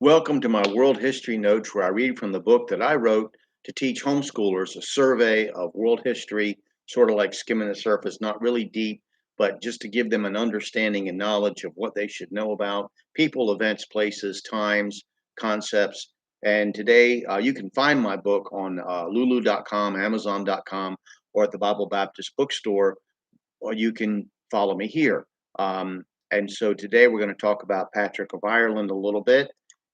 Welcome to my world history notes, where I read from the book that I wrote to teach homeschoolers a survey of world history, sort of like skimming the surface, not really deep, but just to give them an understanding and knowledge of what they should know about people, events, places, times, concepts. And today you can find my book on lulu.com, amazon.com, or at the Bible Baptist bookstore, or you can follow me here. And so today we're going to talk about Patrick of Ireland a little bit.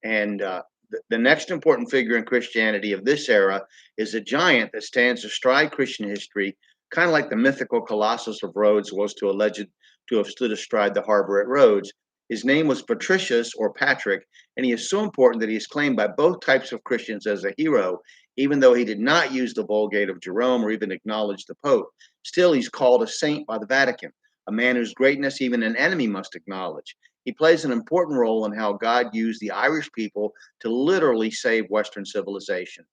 And the next important figure in Christianity of this era is a giant that stands astride Christian history, kind of like the mythical Colossus of Rhodes was to alleged to have stood astride the harbor at Rhodes. His name was Patricius or Patrick, and he is so important that he is claimed by both types of Christians as a hero, even though he did not use the Vulgate of Jerome or even acknowledge the Pope. Still, he's called a saint by the Vatican, a man whose greatness even an enemy must acknowledge. He plays an important role in how God used the Irish people to literally save Western civilization.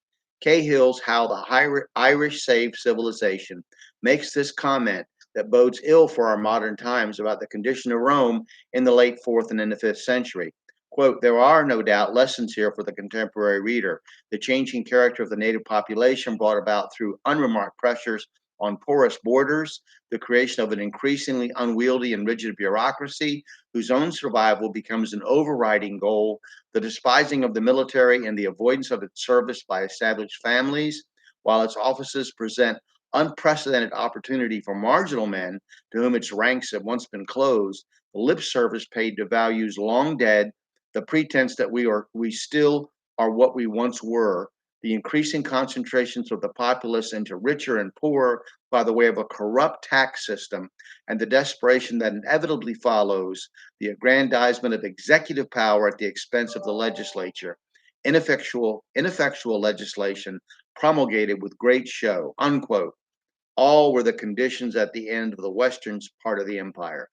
Cahill's How the Irish Saved Civilization makes this comment that bodes ill for our modern times about the condition of Rome in the late 4th and in the 5th century. Quote, there are no doubt lessons here for the contemporary reader. The changing character of the native population brought about through unremarked pressures on porous borders, the creation of an increasingly unwieldy and rigid bureaucracy whose own survival becomes an overriding goal, the despising of the military and the avoidance of its service by established families, while its offices present unprecedented opportunity for marginal men to whom its ranks have once been closed, the lip service paid to values long dead, the pretense that we still are what we once were, the increasing concentrations of the populace into richer and poorer by the way of a corrupt tax system, and the desperation that inevitably follows, the aggrandizement of executive power at the expense of the legislature, ineffectual legislation promulgated with great show, unquote. All were the conditions at the end of the western part of the empire.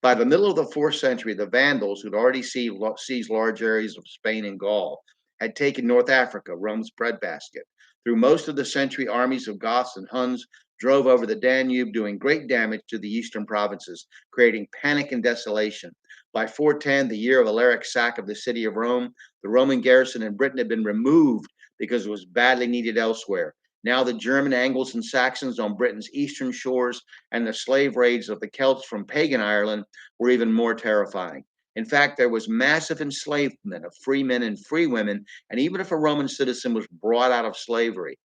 By the middle of the 4th century, the Vandals, who'd already seized large areas of Spain and Gaul, had taken North Africa, Rome's breadbasket. Through most of the century, armies of Goths and Huns drove over the Danube, doing great damage to the eastern provinces, creating panic and desolation. By 410, the year of Alaric's sack of the city of Rome, the Roman garrison in Britain had been removed because it was badly needed elsewhere. Now the German, Angles, and Saxons on Britain's eastern shores and the slave raids of the Celts from pagan Ireland were even more terrifying. In fact, there was massive enslavement of free men and free women, and even if a Roman citizen was bought out of slavery,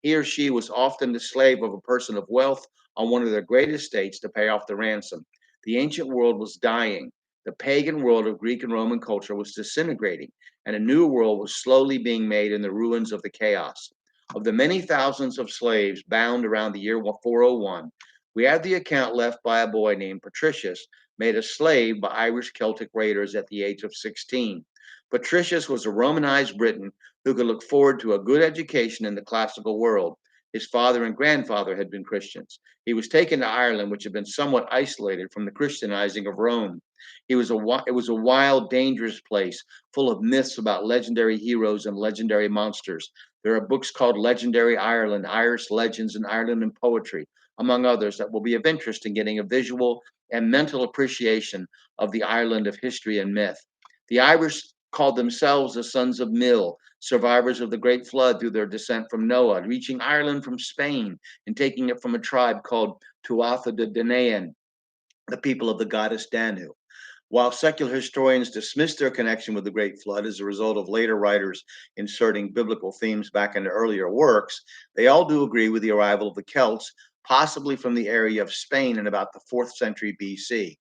he or she was often the slave of a person of wealth on one of their great estates to pay off the ransom. The ancient world was dying. The pagan world of Greek and Roman culture was disintegrating, and a new world was slowly being made in the ruins of the chaos. Of the many thousands of slaves bound around the year 401, we have the account left by a boy named Patricius, made a slave by Irish Celtic raiders at the age of 16. Patricius was a Romanized Briton who could look forward to a good education in the classical world. His father and grandfather had been Christians. He was taken to Ireland, which had been somewhat isolated from the Christianizing of Rome. It was a wild, dangerous place full of myths about legendary heroes and legendary monsters. There are books called Legendary Ireland, Irish Legends in Ireland and Poetry, among others, that will be of interest in getting a visual and mental appreciation of the Ireland of history and myth. The Irish called themselves the sons of Mill, survivors of the Great Flood through their descent from Noah, reaching Ireland from Spain and taking it from a tribe called Tuatha de Danann, the people of the goddess Danu. While secular historians dismiss their connection with the Great Flood as a result of later writers inserting biblical themes back into earlier works, they all do agree with the arrival of the Celts, possibly from the area of Spain in about the 4th century BC.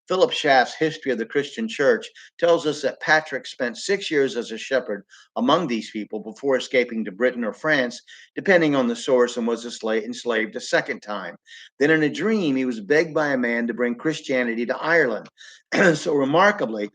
Philip Schaff's History of the Christian Church tells us that Patrick spent 6 years as a shepherd among these people before escaping to Britain or France, depending on the source, and was enslaved a second time. Then, in a dream, he was begged by a man to bring Christianity to Ireland. So, remarkably,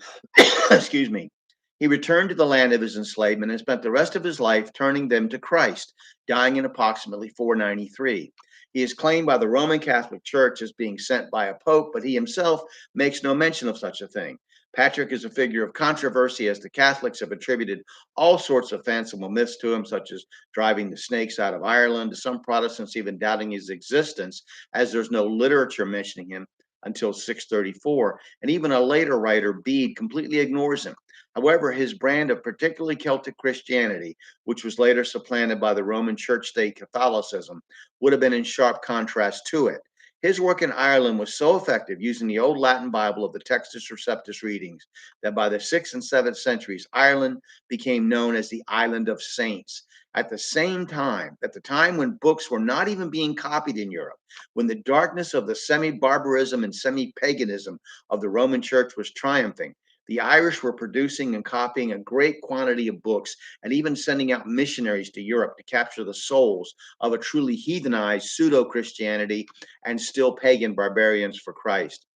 excuse me, he returned to the land of his enslavement and spent the rest of his life turning them to Christ, dying in approximately 493. He is claimed by the Roman Catholic Church as being sent by a pope, but he himself makes no mention of such a thing. Patrick is a figure of controversy, as the Catholics have attributed all sorts of fanciful myths to him, such as driving the snakes out of Ireland, to some Protestants even doubting his existence, as there's no literature mentioning him until 634, and even a later writer, Bede, completely ignores him. However, his brand of particularly Celtic Christianity, which was later supplanted by the Roman Church state Catholicism, would have been in sharp contrast to it. His work in Ireland was so effective using the old Latin Bible of the Textus Receptus readings that by the 6th and 7th centuries, Ireland became known as the Island of Saints. At the same time, at the time when books were not even being copied in Europe, when the darkness of the semi barbarism and semi paganism of the Roman Church was triumphing, the Irish were producing and copying a great quantity of books and even sending out missionaries to Europe to capture the souls of a truly heathenized pseudo Christianity and still pagan barbarians for Christ.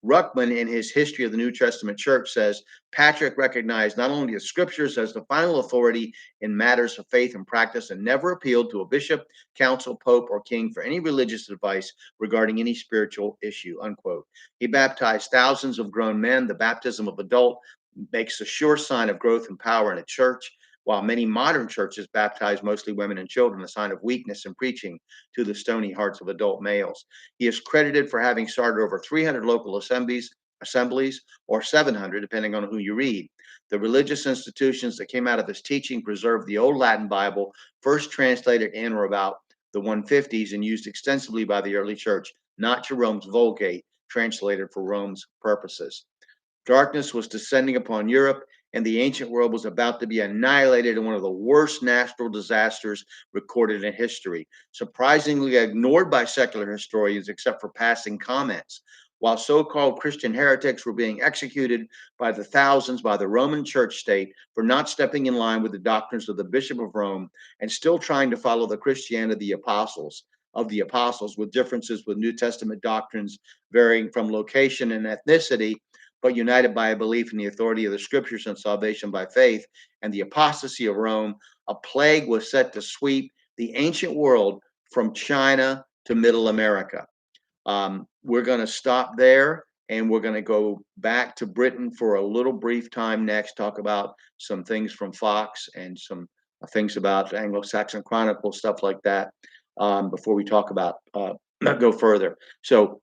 Ruckman, in his History of the New Testament Church, says Patrick recognized not only the scriptures as the final authority in matters of faith and practice and never appealed to a bishop, council, pope, or king for any religious advice regarding any spiritual issue, unquote. He baptized thousands of grown men. The baptism of adult makes a sure sign of growth and power in a church, while many modern churches baptize mostly women and children, a sign of weakness in preaching to the stony hearts of adult males. He is credited for having started over 300 local assemblies, or 700, depending on who you read. The religious institutions that came out of his teaching preserved the old Latin Bible, first translated in or about the 150s and used extensively by the early church, not Jerome's Vulgate, translated for Rome's purposes. Darkness was descending upon Europe, and the ancient world was about to be annihilated in one of the worst natural disasters recorded in history, surprisingly ignored by secular historians except for passing comments. While so called Christian heretics were being executed by the thousands by the Roman Church state for not stepping in line with the doctrines of the Bishop of Rome and still trying to follow the Christianity of the apostles, with differences with New Testament doctrines varying from location and ethnicity, but united by a belief in the authority of the scriptures and salvation by faith and the apostasy of Rome, a plague was set to sweep the ancient world from China to Middle America. We're going to stop there and we're going to go back to Britain for a little brief time next, talk about some things from Fox and some things about Anglo-Saxon Chronicle, stuff like that, before we talk about go further. So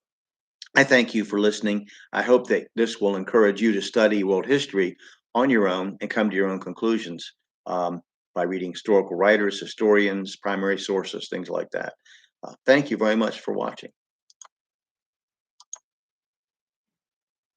I thank you for listening. I hope that this will encourage you to study world history on your own and come to your own conclusions by reading historical writers, historians, primary sources, things like that. Thank you very much for watching.